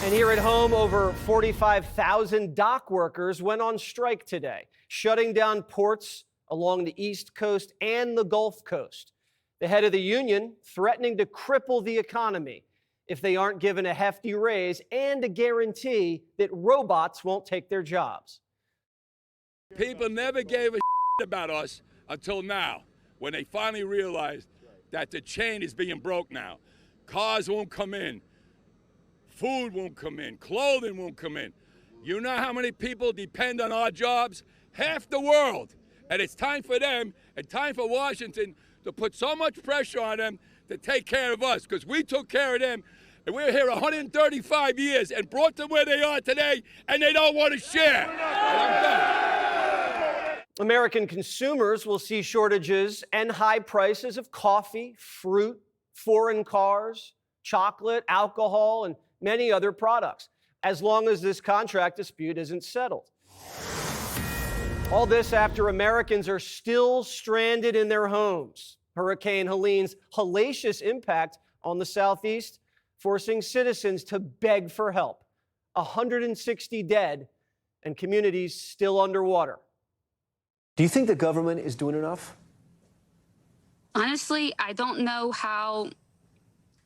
And here at home, over 45,000 dock workers went on strike today, shutting down ports along the East Coast and the Gulf Coast. The head of the union threatening to cripple the economy if they aren't given a hefty raise and a guarantee that robots won't take their jobs. People never gave a about us until now, when they finally realized that the chain is being broke now. Cars won't come in. Food won't come in. Clothing won't come in. You know how many people depend on our jobs? Half the world. And it's time for them and time for Washington to put so much pressure on them to take care of us, because we took care of them. And we're here 135 years and brought them where they are today, and they don't want to share. And I'm done. American consumers will see shortages and high prices of coffee, fruit, foreign cars, chocolate, alcohol, and many other products, as long as this contract dispute isn't settled. All this after Americans are still stranded in their homes. Hurricane Helene's hellacious impact on the Southeast, forcing citizens to beg for help. 160 dead and communities still underwater. Do you think the government is doing enough? Honestly, I don't know how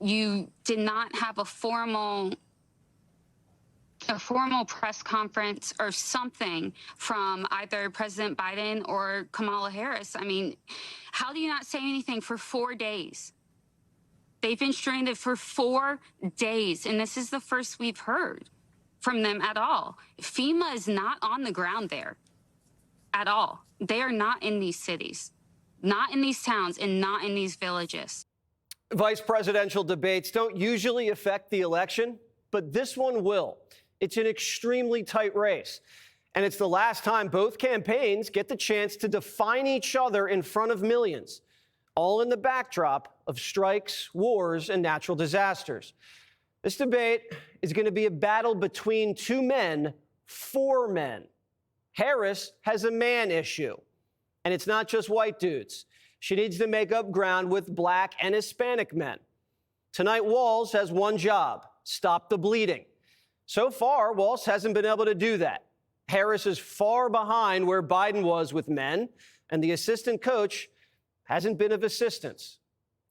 you did not have a formal press conference or something from either President Biden or Kamala Harris. I mean, how do you not say anything for 4 days? They've been stranded for 4 days, and this is the first we've heard from them at all. FEMA is not on the ground there at all. They are not in these cities, not in these towns, and not in these villages. Vice presidential debates don't usually affect the election, but this one will. It's an extremely tight race, and it's the last time both campaigns get the chance to define each other in front of millions, all in the backdrop of strikes, wars, and natural disasters. This debate is going to be a battle between two men for men. Harris has a man issue, and it's not just white dudes. She needs to make up ground with Black and Hispanic men. Tonight, Walz has one job: stop the bleeding. So far, Walz hasn't been able to do that. Harris is far behind where Biden was with men, and the assistant coach hasn't been of assistance.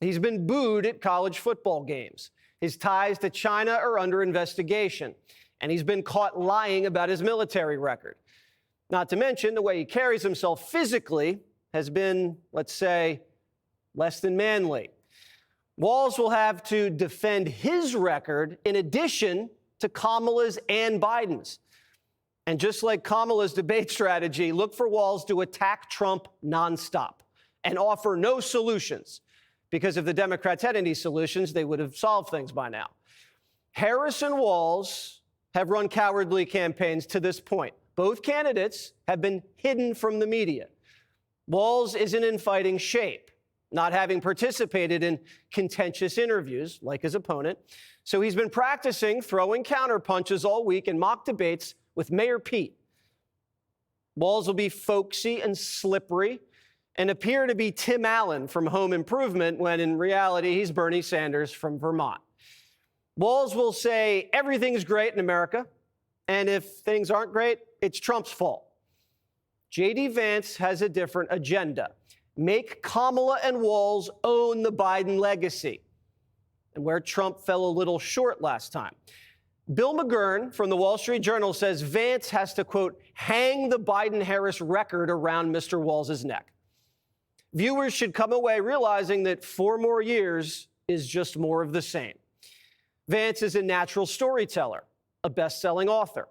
He's been booed at college football games. His ties to China are under investigation, and he's been caught lying about his military record. Not to mention the way he carries himself physically has been, let's say, less than manly. Walz will have to defend his record in addition to Kamala's and Biden's. And just like Kamala's debate strategy, look for Walz to attack Trump nonstop and offer no solutions, because if the Democrats had any solutions, they would have solved things by now. Harris and Walz have run cowardly campaigns to this point. Both candidates have been hidden from the media. Walz isn't in fighting shape, not having participated in contentious interviews like his opponent. So he's been practicing throwing counterpunches all week in mock debates with Mayor Pete. Walz will be folksy and slippery and appear to be Tim Allen from Home Improvement, when in reality he's Bernie Sanders from Vermont. Walz will say everything's great in America, and if things aren't great, it's Trump's fault. J.D. Vance has a different agenda: make Kamala and Walz own the Biden legacy, and where Trump fell a little short last time. Bill McGurn from the Wall Street Journal says Vance has to, quote, hang the Biden-Harris record around Mr. Walz's neck. Viewers should come away realizing that 4 more years is just more of the same. Vance is a natural storyteller, a best-selling author.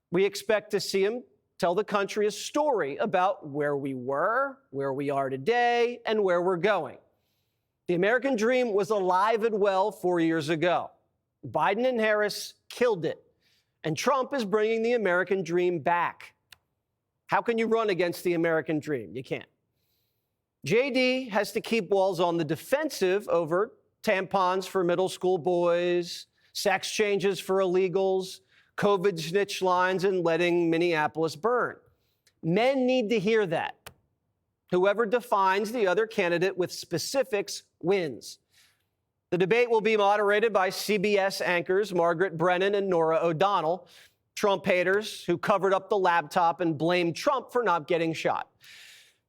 We expect to see him tell the country a story about where we were, where we are today, and where we're going. The American dream was alive and well 4 years ago. Biden and Harris killed it, and Trump is bringing the American dream back. How can you run against the American dream? You can't. JD has to keep Walz on the defensive over tampons for middle school boys, sex changes for illegals, COVID snitch lines, and letting Minneapolis burn. Men need to hear that. Whoever defines the other candidate with specifics wins. The debate will be moderated by CBS anchors Margaret Brennan and Norah O'Donnell, Trump haters who covered up the laptop and blamed Trump for not getting shot.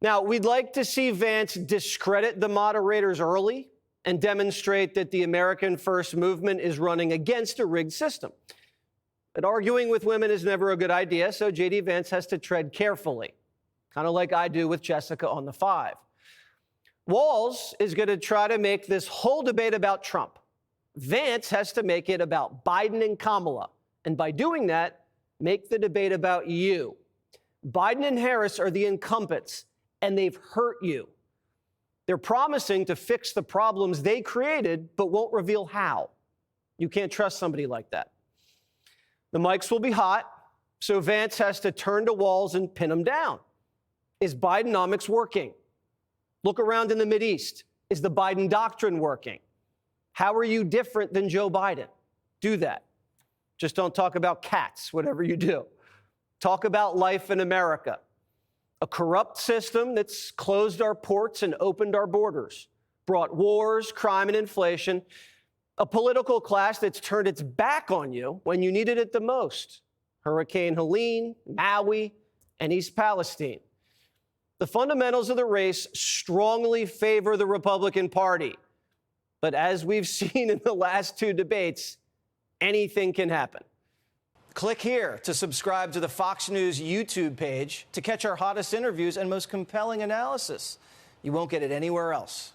Now, we'd like to see Vance discredit the moderators early and demonstrate that the American First movement is running against a rigged system. But arguing with women is never a good idea, so J.D. Vance has to tread carefully, kind of like I do with Jessica on the 5. Walz is going to try to make this whole debate about Trump. Vance has to make it about Biden and Kamala. And by doing that, make the debate about you. Biden and Harris are the incumbents, and they've hurt you. They're promising to fix the problems they created, but won't reveal how. You can't trust somebody like that. The mics will be hot, so Vance has to turn to Walz and pin him down. Is Bidenomics working? Look around in the Mideast. Is the Biden doctrine working? How are you different than Joe Biden? Do that. Just don't talk about cats, whatever you do. Talk about life in America. A corrupt system that's closed our ports and opened our borders, brought wars, crime, and inflation. A political class that's turned its back on you when you needed it the most. Hurricane Helene, Maui, and East Palestine. The fundamentals of the race strongly favor the Republican Party. But as we've seen in the last 2 debates, anything can happen. Click here to subscribe to the Fox News YouTube page to catch our hottest interviews and most compelling analysis. You won't get it anywhere else.